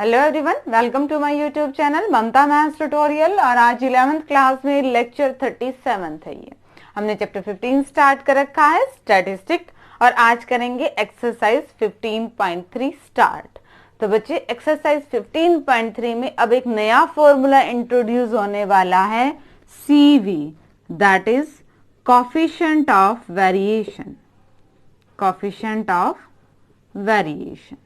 Hello everyone, welcome to my YouTube channel Mamta maths tutorial. और आज 11th class में lecture 37 है। ये हमने चैप्टर 15 स्टार्ट कर रखा है, स्टैटिस्टिक, और आज करेंगे एक्सरसाइज 15.3 स्टार्ट। तो बच्चे, एक्सरसाइज 15.3 में अब एक नया फॉर्मूला इंट्रोड्यूस होने वाला है, CV, that is coefficient of variation. Coefficient of variation.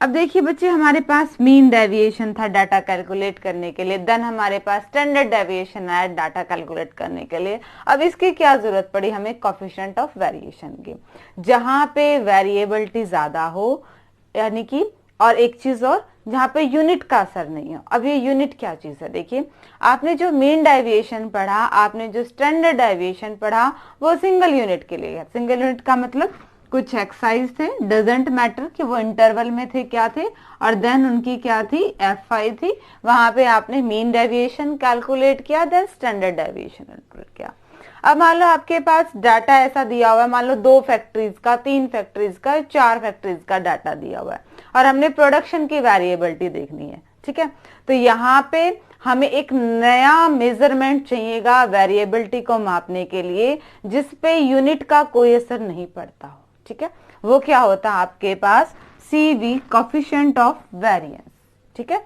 अब देखिए बच्चे, हमारे पास मीन डेविएशन था डाटा कैलकुलेट करने के लिए, देन हमारे पास स्टैंडर्ड डेविएशन आया डाटा कैलकुलेट करने के लिए। अब इसकी क्या जरूरत पड़ी हमें? कोफिशिएंट ऑफ वेरिएशन की, जहां पे वेरिएबिलिटी ज्यादा हो, यानी कि, और एक चीज और, जहां पे यूनिट का असर नहीं हो। अब ये यूनिट क्या चीज है? देखिए, आपने जो मीन डेविएशन पढ़ा, आपने जो स्टैंडर्ड डेविएशन पढ़ा, वो सिंगल यूनिट के लिए है। सिंगल यूनिट का मतलब कुछ एक्साइज थे, डजेंट मैटर कि वो इंटरवल में थे क्या थे, और देन उनकी क्या थी, F5 थी। वहां पे आपने मीन डेविएशन कैलकुलेट किया, देन स्टैंडर्ड डेविएशन कैलकुलेट किया। अब मान लो आपके पास डाटा ऐसा दिया हुआ है, मान लो 2 फैक्ट्रीज का, 3 फैक्ट्रीज का, 4 फैक्ट्रीज का डाटा दिया हुआ है, और हमने प्रोडक्शन की वेरिएबिलिटी देखनी है। ठीक है, तो यहाँ पे हमें एक नया मेजरमेंट चाहिएगा वेरिएबिलिटी को मापने के लिए, जिसपे यूनिट का कोई असर नहीं पड़ता हो। ठीक है, वो क्या होता है आपके पास? CV, coefficient of variance. ठीक है,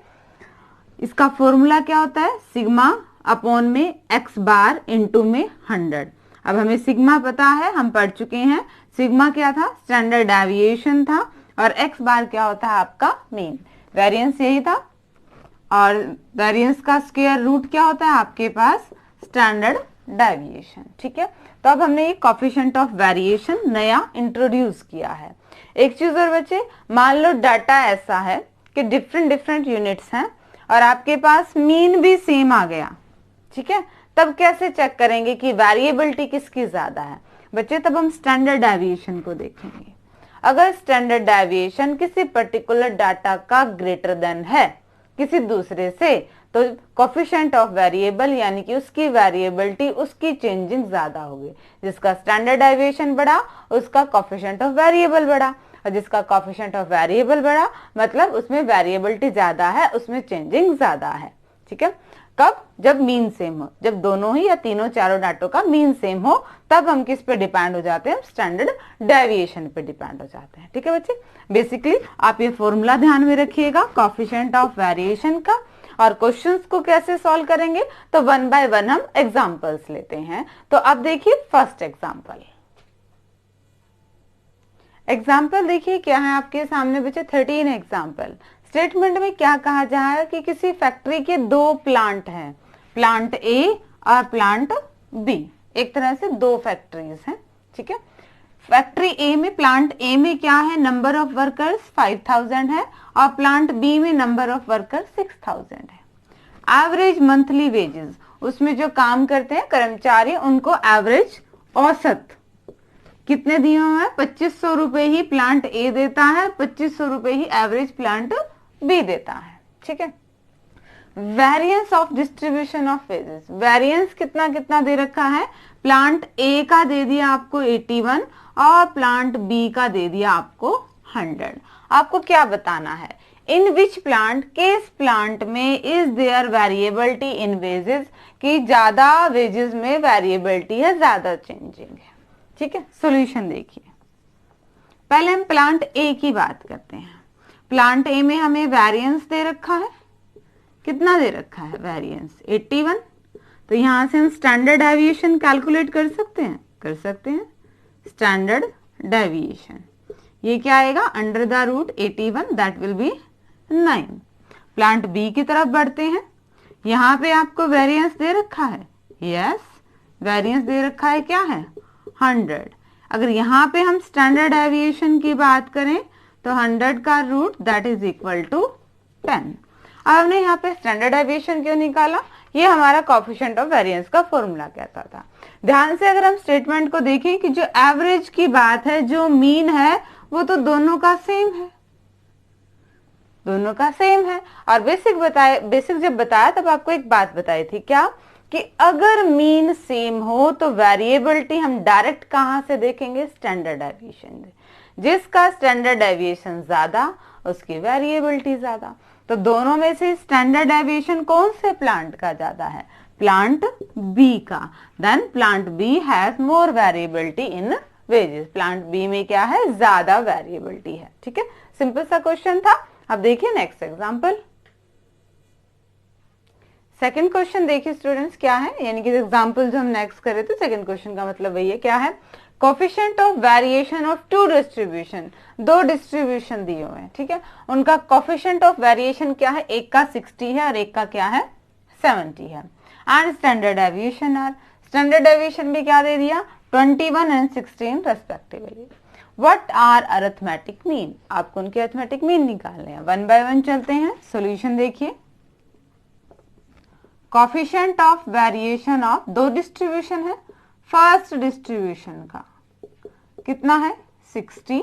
इसका फॉर्मूला क्या होता है? सिग्मा अपॉन में x बार इंटू में 100। अब हमें सिग्मा पता है, हम पढ़ चुके हैं। सिग्मा क्या था? स्टैंडर्ड डेविएशन था, और x बार क्या होता है आपका? मीन। वेरिएंस यही था, और वेरिएंस का स्क्वायर रूट क्या होता है आपके पास? Standard deviation. ठीक है, तो अब हमने ये कोफिशिएंट ऑफ वेरिएशन नया इंट्रोड्यूस किया है। एक चीज और बच्चे, मान लो डाटा ऐसा है कि डिफरेंट यूनिट्स हैं, और आपके पास मीन भी सेम आ गया। ठीक है, तब कैसे चेक करेंगे कि वेरिएबिलिटी किसकी ज्यादा है? बच्चे, तब हम स्टैंडर्ड डेविएशन को देखेंगे। अगर स्टैंडर्ड डेविएशन किसी पर्टिकुलर डाटा का ग्रेटर देन है किसी दूसरे से, तो कोफिशिएंट ऑफ वेरिएबल यानी कि उसकी वेरिएबिलिटी, उसकी चेंजिंग ज्यादा होगी। जिसका स्टैंडर्ड डेविएशन बढ़ा, उसका कोफिशिएंट ऑफ वेरिएबल बढ़ा, और जिसका कोफिशिएंट ऑफ वेरिएबल बढ़ा मतलब उसमें वेरिएबिलिटी ज्यादा है, उसमें चेंजिंग ज्यादा है। ठीक है, कब? जब मीन सेम हो, जब दोनों ही या तीनों चारों डाटों का मीन सेम हो, तब हम किस पे डिपेंड हो जाते हैं? स्टैंडर्ड डेविएशन पे डिपेंड हो जाते हैं। ठीक है बच्चे, बेसिकली आप ये फॉर्मूला ध्यान में रखिएगा कोफिशिएंट ऑफ वेरिएशन का। और क्वेश्चंस को कैसे सॉल्व करेंगे, तो 1 बाय 1 हम एग्जांपल्स लेते हैं। तो अब देखिए फर्स्ट एग्जांपल। एग्जांपल देखिए क्या है आपके सामने बच्चे, 13 एग्जांपल। स्टेटमेंट में क्या कहा जा रहा है कि किसी फैक्ट्री के 2 प्लांट हैं, प्लांट A और प्लांट B। एक तरह से 2 फैक्ट्रीज हैं। ठीक है, फैक्ट्री A में, प्लांट A में क्या है? नंबर ऑफ वर्कर्स 5000 है, और प्लांट B में नंबर ऑफ वर्कर्स 6000 है। एवरेज मंथली वेजेस, उसमें जो काम करते हैं कर्मचारी, उनको एवरेज औसत कितने दिए हुए हैं? 2500 रुपए ही प्लांट A देता है, 2500 रुपए ही एवरेज प्लांट B देता है। ठीक है, variance of distribution of wages, variance कितना कितना दे रखा है? प्लांट A का दे दिया आपको 81, और प्लांट B का दे दिया आपको 100। आपको क्या बताना है? इन विच प्लांट, किस प्लांट में is there variability in wages, कि ज्यादा वेजेस में वेरिएबिलिटी है, ज्यादा चेंजिंग है। ठीक है, सॉल्यूशन देखिए। पहले हम प्लांट A की बात करते हैं। प्लांट A में हमें वेरिएंस दे रखा है, कितना दे रखा है? वेरिएंस 81। तो यहां से हम स्टैंडर्ड डेविएशन कैलकुलेट कर सकते हैं, कर सकते हैं। स्टैंडर्ड डेविएशन ये क्या आएगा? Under the root 81, that will be 9। Plant B की तरफ बढ़ते हैं। यहां पे आपको वेरिएंस दे रखा है, यस, वेरिएंस दे रखा है, क्या है? 100। अगर यहाँ पे हम स्टैंडर्ड डेविएशन की बात करें, तो 100 का root that is equal to 10। अब हमने यहाँ पे स्टैंडर्ड डेविएशन क्यों निकाला? ये हमारा कोफिशिएंट ऑफ वेरिएंस का फॉर्मूला कहता था। ध्यान से अगर हम स्टेटमेंट को देखें कि जो एवरेज की बात है, जो मीन है, वो तो दोनों का सेम है, दोनों का सेम है। और बेसिक जब बताया तब आपको एक बात बताई थी, क्या? कि अगर मीन सेम हो तो वेरिएबिलिटी हम डायरेक्ट कहां से देखेंगे? स्टैंडर्ड डेविएशन से। जिसका स्टैंडर्ड डेविएशन ज्यादा उसकी वेरिएबिलिटी ज्यादा। तो दोनों में से स्टैंडर्ड डेविएशन कौन से प्लांट का ज्यादा है? प्लांट बी का। Then plant B has more variability in wages. Plant B में क्या है? ज्यादा वेरिएबिलिटी है। ठीक है, सिंपल सा क्वेश्चन था। अब देखिए नेक्स्ट एग्जांपल। सेकंड क्वेश्चन देखिए स्टूडेंट्स क्या है, यानी कि एग्जांपल जो हम नेक्स्ट कर रहे थे सेकंड क्वेश्चन का मतलब वही है। क्या है? Coefficient of variation of two distribution, दो डिस्ट्रीब्यूशन दिए हुए हैं। ठीक है, उनका कोफिशिएंट ऑफ वेरिएशन क्या है? एक का 60 है और एक का क्या है? 70 है। And standard deviation are, standard deviation भी क्या दे दिया? 21 and 16 respectively. What are arithmetic mean? आपको उनके अरिथमेटिक मीन निकालने हैं। वन बाय वन चलते हैं। सॉल्यूशन देखिए। कोफिशिएंट ऑफ वेरिएशन ऑफ दो डिस्ट्रीब्यूशन है। फर्स्ट डिस्ट्रीब्यूशन का कितना है? 60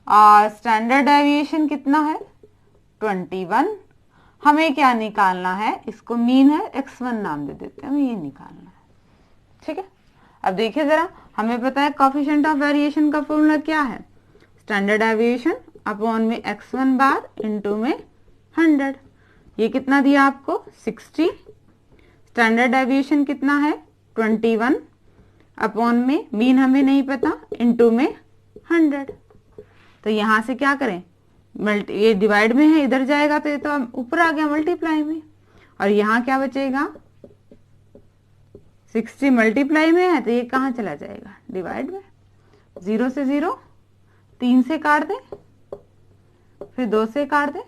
और स्टैंडर्ड डेविएशन कितना है? 21। हमें क्या निकालना है? इसको मीन है, x1 नाम दे देते हैं, हमें ये निकालना है। ठीक है, अब देखिए जरा, हमें पता है कोफिशिएंट ऑफ वेरिएशन का फॉर्मूला क्या है? स्टैंडर्ड डेविएशन अपॉन में x1 बार इंटू में 100। ये कितना दिया आपको? 60। स्टैंडर्ड डेविएशन कितना है? 21 अपॉन में मीन हमें नहीं पता, इंटू में 100। तो यहां से क्या करें? ये डिवाइड में है, इधर जाएगा तो ये तो ऊपर आ गया मल्टीप्लाई में, और यहाँ क्या बचेगा? 60 मल्टीप्लाई में है तो ये कहाँ चला जाएगा? डिवाइड में। 0 से 0, 3 से काट दें, फिर 2 से काट दें,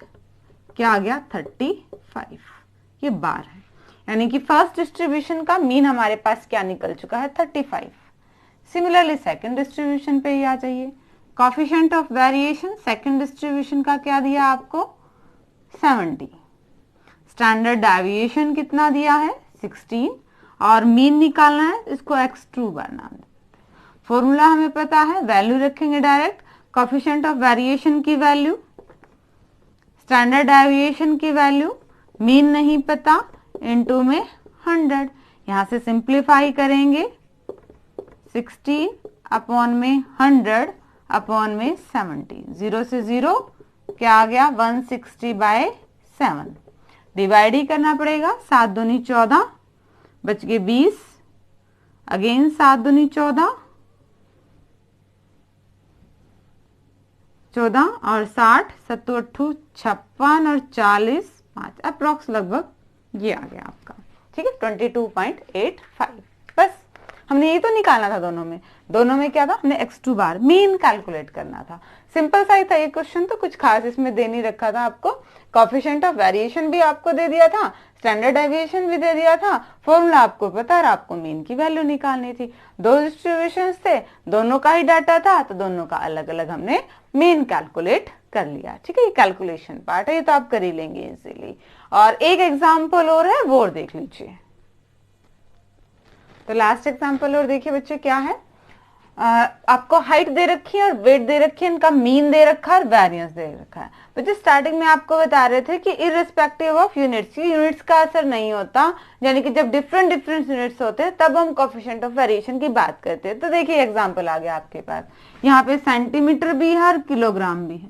क्या आ गया? 35। ये बार है, यानी कि फर्स्ट डिस्ट्रीब्यूशन का मीन हमारे पास क्या निकल चुका है? 35। सिमिलरली सेकंड डिस्ट्रीब्यूशन पे ही आ जाइए। Coefficient of variation second distribution का क्या दिया आपको? 70। स्टैंडर्ड डेविएशन कितना दिया है? 16 और मीन निकालना है, इसको x2 बार नाम देते हैं। फॉर्मूला हमें पता है, वैल्यू रखेंगे डायरेक्ट। कोफिशिएंट ऑफ वेरिएशन की वैल्यू, स्टैंडर्ड डेविएशन की वैल्यू, मीन नहीं पता, इनटू में 100। यहां से सिंप्लीफाई करेंगे, 16 अपॉन में 100 अपॉन में 70। 0 से 0 क्या आ गया? 160/7। डिवाइड ही करना पड़ेगा। 7 दूनी 14, बच गए 20। अगेन 7 दूनी 14, 14 और 60, 7 8 56 और 40, 5 अप्रोक्स लगभग ये आ गया आपका। ठीक है, 22.85। बस हमने ये तो निकालना था दोनों में क्या था? हमने x2 बार मीन कैलकुलेट करना था। सिंपल सा ही था ये क्वेश्चन, तो कुछ खास इसमें दे नहीं रखा था आपको। कोफिशिएंट ऑफ वेरिएशन भी आपको दे दिया था, स्टैंडर्ड डेविएशन भी दे दिया था, फॉर्मूला आपको पता है, आपको मीन की वैल्यू निकालनी थी। दो डिस्ट्रीब्यूशंस थे, दोनों का ही डाटा था, तो दोनों का अलग अलग हमने मीन कैलकुलेट कर लिया। ठीक है, ये कैलकुलेशन पार्ट है, ये तो आप कर ही लेंगे इजीली। और एक एग्जाम्पल और है, वो देख लीजिए। तो लास्ट एग्जाम्पल और देखिए बच्चे क्या है। आपको हाइट दे रखी है और वेट दे रखी है, इनका मीन दे रखा है और वेरिएंस दे रखा है। बच्चे स्टार्टिंग में आपको बता रहे थे कि इररिस्पेक्टिव ऑफ यूनिट्स, यूनिट्स का असर नहीं होता, यानी कि जब डिफरेंट यूनिट्स होते हैं तब हम कोफिशिएंट ऑफ वेरिएशन की बात करते हैं। तो देखिए एग्जाम्पल आ गया आपके पास, यहाँ पे सेंटीमीटर भी है और किलोग्राम भी है,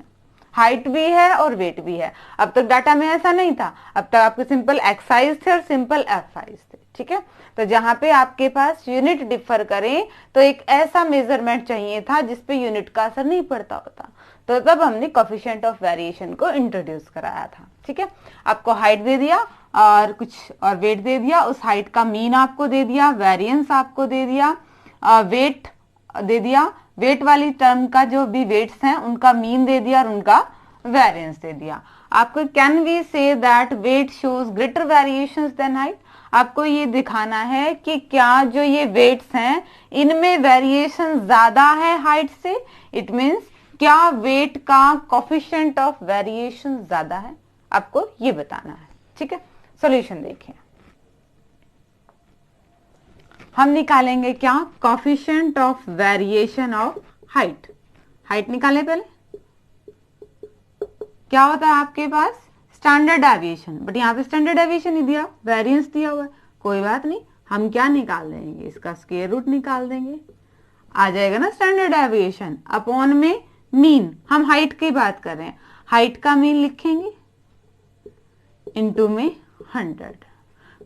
हाइट भी है और वेट भी है। अब तक डाटा में ऐसा नहीं था, अब तक आपके सिंपल एक्स साइज थे और सिंपल एफ साइज थे। ठीक है, तो जहां पे आपके पास यूनिट डिफर करें तो एक ऐसा मेजरमेंट चाहिए था जिसपे यूनिट का असर नहीं पड़ता होता, तो तब हमने कोफिशिएंट ऑफ वेरिएशन को इंट्रोड्यूस कराया था। ठीक है, आपको हाइट दे दिया और कुछ और वेट दे दिया, उस हाइट का मीन आपको दे दिया, वेरिएंस आपको दे दिया, वेट दे दिया, वेट वाली टर्म का जो भी वेट्स हैं उनका मीन दे दिया और उनका वेरिएंस दे दिया। आपको can we say that weight shows greater variations than height, आपको ये दिखाना है कि क्या जो ये वेट्स हैं इनमें वेरिएशन ज्यादा है हाइट से। इट मींस क्या वेट का कोफिशिएंट ऑफ वेरिएशन ज्यादा है, आपको ये बताना है। ठीक है, सॉल्यूशन देखिए। हम निकालेंगे क्या? Coefficient of variation of height. Height निकालें पहले। क्या होता है आपके पास? स्टैंडर्ड डेविएशन, बट यहाँ पे स्टैंडर्ड डेविएशन नहीं दिया, वेरिएंस दिया हुआ है। कोई बात नहीं, हम क्या निकाल देंगे? इसका स्क्वायर रूट निकाल देंगे, आ जाएगा ना स्टैंडर्ड डेविएशन अपॉन में मीन, हम हाइट की बात कर रहे हैं, हाइट का मीन लिखेंगे इनटू में 100।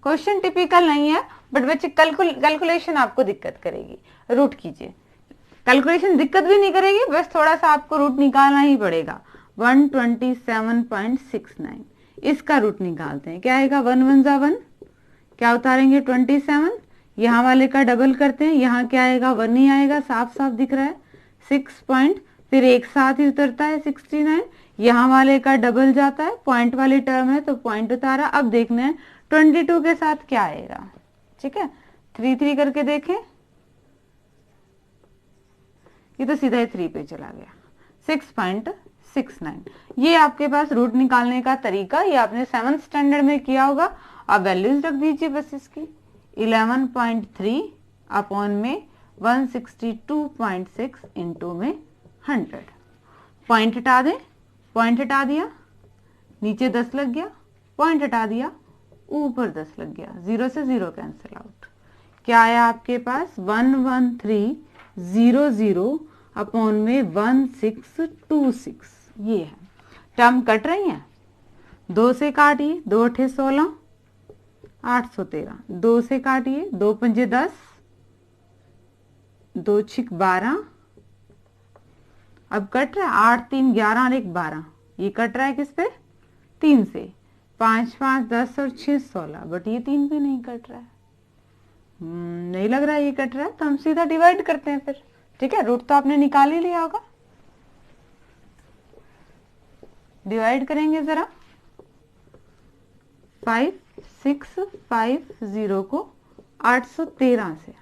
क्वेश्चन टिपिकल नहीं है, बट बच्चे कैलकुलेशन आपको दिक्कत करेगी। रूट कीजिए, कैलकुलेशन दिक्कत भी नहीं करेगी, बस थोड़ा सा आपको रूट निकालना ही पड़ेगा। 127.69 इसका रूट निकालते हैं। क्या आएगा? 1 1 जा 1, क्या उतारेंगे? 27, यहाँ वाले का डबल करते हैं, यहाँ क्या आएगा? 1 ही आएगा, साफ साफ दिख रहा है। 6 पॉइंट, फिर एक साथ ही उतरता है 69, यहाँ वाले का डबल जाता है, पॉइंट वाली टर्म है तो पॉइंट उतारा। अब देखना है 22 के साथ क्या आएगा। ठीक है, 3 3 करके देखें, ये तो सीधा ही 3 पे चला गया। 6.69 ये आपके पास रूट निकालने का तरीका, ये आपने 7th स्टैंडर्ड में किया होगा। अब वैल्यूज रख दीजिए बस इसकी। 11.3 अपॉन में 162.6 इंटू में 100। पॉइंट हटा दें, पॉइंट हटा दिया, नीचे 10 लग गया, पॉइंट हटा दिया, ऊपर 10 लग गया, 0 से 0 कैंसिल आउट। क्या आया आपके पास? 11300 अपॉन में 1626। ये है, टर्म कट रही है, 2 से काटिए, 2 8 16, 813, 2 से काटिए, 2 पंजे 10, 2 6 12, अब कट रहा है 8 3 11 और 1 12, ये कट रहा है किस पे? 3 से। 5 5 10 और 6 16, बट ये 3 पे नहीं कट रहा है। नहीं लग रहा है ये कट रहा है, तो हम सीधा डिवाइड करते हैं फिर। ठीक है, रूट तो आपने निकाल ही लिया होगा, डिवाइड करेंगे जरा। 5650 को 813 से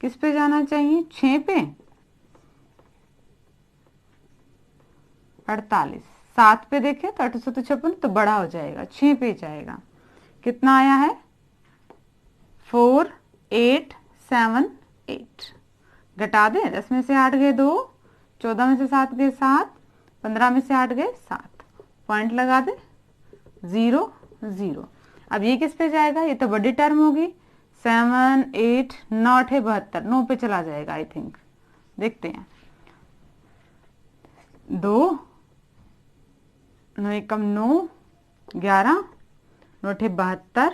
किस पे जाना चाहिए? 6 पे 48, 7 पे देखें तो 856 तो बड़ा हो जाएगा, 6 पे जाएगा। कितना आया है? 4878। घटा दें, 10 में से 8 गए 2, 14 में से 7 गए 7, 15 में से 8 गए 7, पॉइंट लगा दें, 0 0। अब ये किस पे जाएगा? ये तो बड़ी टर्म होगी, 7 8 9 है 72, 9 पे चला जाएगा आई थिंक, देखते हैं। 2 9 एकम 9, 11 9 72,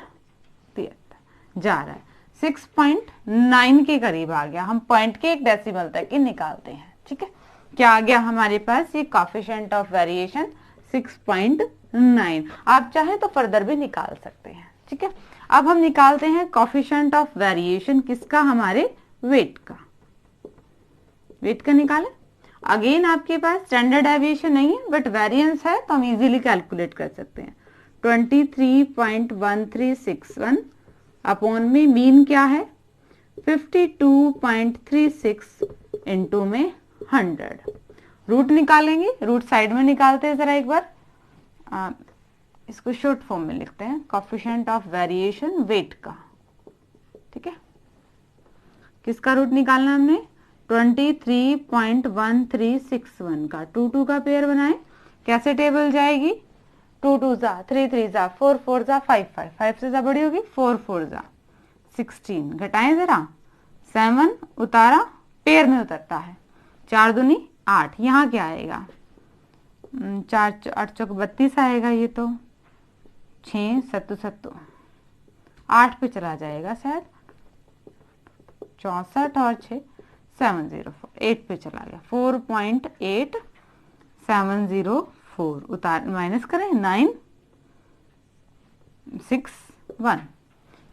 73 जा रहा है। 6.9 के करीब आ गया। हम पॉइंट के 1 डेसिमल तक ही निकालते हैं। ठीक है, क्या आ गया हमारे पास? ये कोएफिशिएंट ऑफ वेरिएशन 6.9। आप चाहें तो फर्दर भी निकाल सकते हैं। ठीक है, अब हम निकालते हैं कोएफिशिएंट ऑफ वेरिएशन किसका? हमारे वेट का। वेट का निकालें। अगेन आपके पास स्टैंडर्ड डेविएशन नहीं है, बट वेरिएंस है तो हम इजीली कैलकुलेट कर सकते हैं। 23.1361 अपॉन में मीन क्या है? 52.36 इंटू में 100। रूट निकालेंगे, रूट साइड में निकालते हैं जरा एक बार। इसको शॉर्ट फॉर्म में लिखते हैं, कोएफिशिएंट ऑफ वेरिएशन वेट का। ठीक है, किसका रूट निकालना हमने? 23.1361 का। 2 2 का पेयर बनाए, कैसे टेबल जाएगी? 2 2 जा, 3 3 जा, 4 4 जा, 5 5, 5 से जा बड़ी होगी, 4 4 जा 16। घटाएं जरा, 7 उतारा, पेयर में उतरता है, 4 दूनी 8। यहाँ क्या आएगा? 4 8 चौक 32 आएगा, ये तो 6 7 7 8 पे चला जाएगा शायद, 64 और 6 704, 8 पे चला गया। 4.8704 उतार माइनस करें, 9 6 1।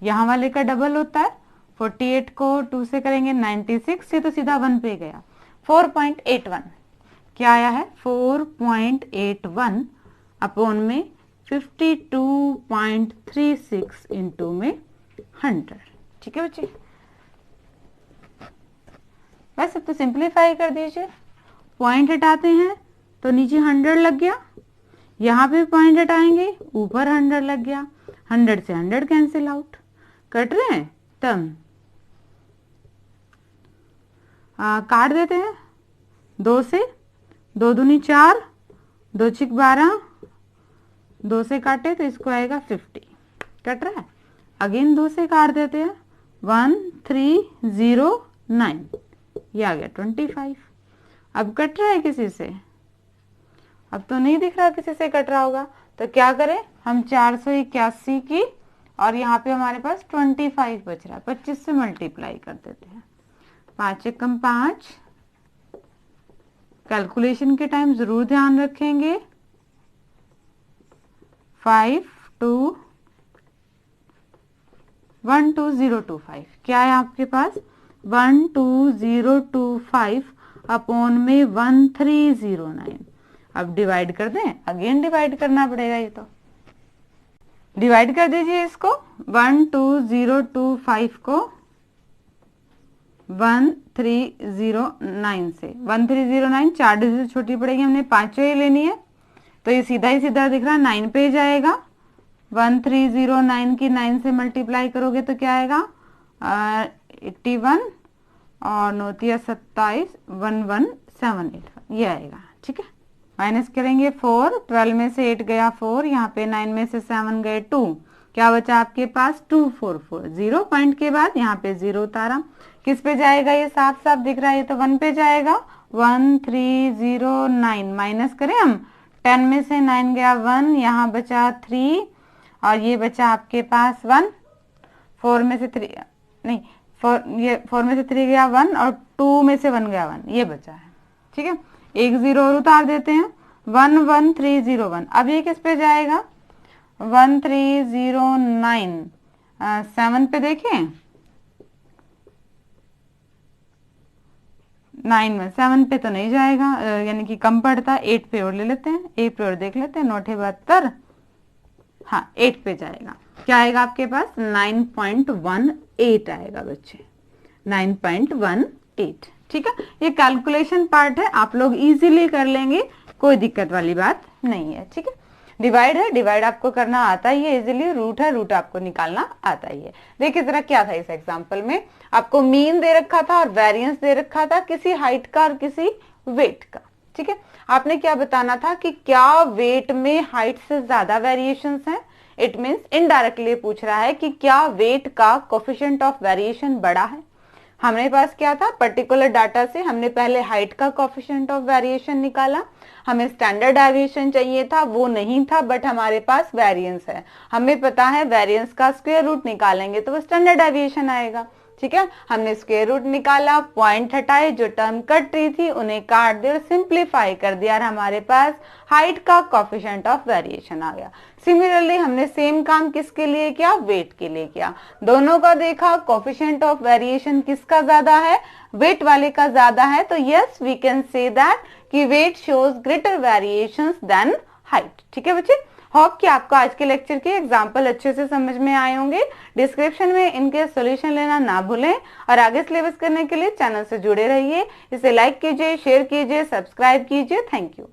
यहाँ वाले का डबल होता है, 48 को 2 से करेंगे 96, ये तो सीधा 1 पे गया। 4.81 क्या आया है? 4.81 अपॉन में 52.36 इंटू में 100। ठीक है बच्चे, बस अब तो सिंप्लीफाई कर दीजिए। पॉइंट हटाते हैं तो नीचे 100 लग गया, यहाँ पे पॉइंट हटाएंगे ऊपर 100 लग गया, 100 से 100 कैंसिल आउट। कट रहे हैं तब काट देते हैं। 2 से 2 दूनी 4, 2 6 12, 2 से काटे तो इसको आएगा 50। कट रहा है, अगेन 2 से काट देते हैं, 1309, ये आ गया 25। अब कट रहा है किसी से? अब तो नहीं दिख रहा किसी से कट रहा होगा। तो क्या करें हम 481 की और यहाँ पे हमारे पास 25 बच रहा है, 25 से मल्टीप्लाई कर देते हैं। 5 एकम 5। कैलकुलेशन के टाइम जरूर ध्यान रखेंगे। 12025 क्या है आपके पास? 12025 अपॉन में 1309। अब डिवाइड कर दें, अगेन डिवाइड करना पड़ेगा। ये तो डिवाइड कर दीजिए इसको। 12025 को 1309 से। 1309 4 डिजिट छोटी पड़ेगी, हमने 5 ही लेनी है, तो ये सीधा ही सीधा दिख रहा है 9 पे जाएगा। 1309 की 9 से मल्टीप्लाई करोगे तो क्या आएगा? 81 और 9 27 11781 ये आएगा। ठीक है, माइनस करेंगे 4, 12 में से 8 गया 4, यहाँ पे 9 में से 7 गए 2, क्या बचा आपके पास? 244। 0 पॉइंट के बाद यहाँ पे 0 उतारा, किस पे जाएगा? ये साफ साफ दिख रहा है, ये तो 1 पे जाएगा। 1309 माइनस करें हम, 10 में से 9 गया 1, यहाँ बचा 3 और ये बचा आपके पास 1। 4 में से 3 नहीं, 4 में से 3 गया 1 और 2 में से 1 गया 1, ये बचा है। ठीक है, एक 0 और उतार देते हैं। 11301। अब ये किस पे जाएगा? 1309 7 पे देखें, 9 में 7 पे तो नहीं जाएगा, यानी कि कम पड़ता है। 8 पे और ले लेते हैं, 8 पे और देख लेते हैं। 9 72, हाँ 8 पे जाएगा। क्या आएगा आपके पास? 9.18 आएगा बच्चे, 9.18। ठीक है, ये कैलकुलेशन पार्ट है, आप लोग इजीली कर लेंगे, कोई दिक्कत वाली बात नहीं है। ठीक है, डिवाइड है, डिवाइड आपको करना आता ही है इजीली। रूट है, रूट आपको निकालना आता ही है। देखिए जरा क्या था इस एग्जांपल में, आपको मीन दे रखा था और वेरिएंस दे रखा था किसी हाइट का और किसी वेट का। ठीक है, आपने क्या बताना था कि क्या वेट में हाइट से ज्यादा वेरिएशंस हैं। इट मीन्स इनडायरेक्टली पूछ रहा है कि क्या वेट का कोफिशिएंट ऑफ वेरिएशन बड़ा है। हमारे पास क्या था, पर्टिकुलर डाटा से हमने पहले हाइट का कोफिशिएंट ऑफ वेरिएशन निकाला, हमें स्टैंडर्ड डेविएशन चाहिए था, वो नहीं था, बट हमारे पास वेरिएंस है। हमें पता है वेरिएंस का स्क्वायर रूट निकालेंगे तो वो स्टैंडर्ड डेविएशन आएगा। ठीक है, हमने स्क्वायर रूट निकाला, पॉइंट हटाए, जो टर्म कट रही थी उन्हें काट दिया और सिंप्लीफाई कर दिया और हमारे पास हाइट का कोफिशिएंट ऑफ वेरिएशन आ गया। सिमिलरली हमने सेम काम किसके लिए किया? वेट के लिए किया। दोनों का देखा, कोफिशिएंट ऑफ वेरिएशन किसका ज्यादा है? वेट वाले का ज्यादा है। तो yes we can say that कि weight shows greater variations than height. ठीक है बच्चे, होप कि आपको आज के लेक्चर के एग्जाम्पल अच्छे से समझ में आए होंगे। डिस्क्रिप्शन में इनके सॉल्यूशन लेना ना भूलें और आगे सिलेबस करने के लिए चैनल से जुड़े रहिए। इसे लाइक कीजिए, शेयर कीजिए, सब्सक्राइब कीजिए। Thank you.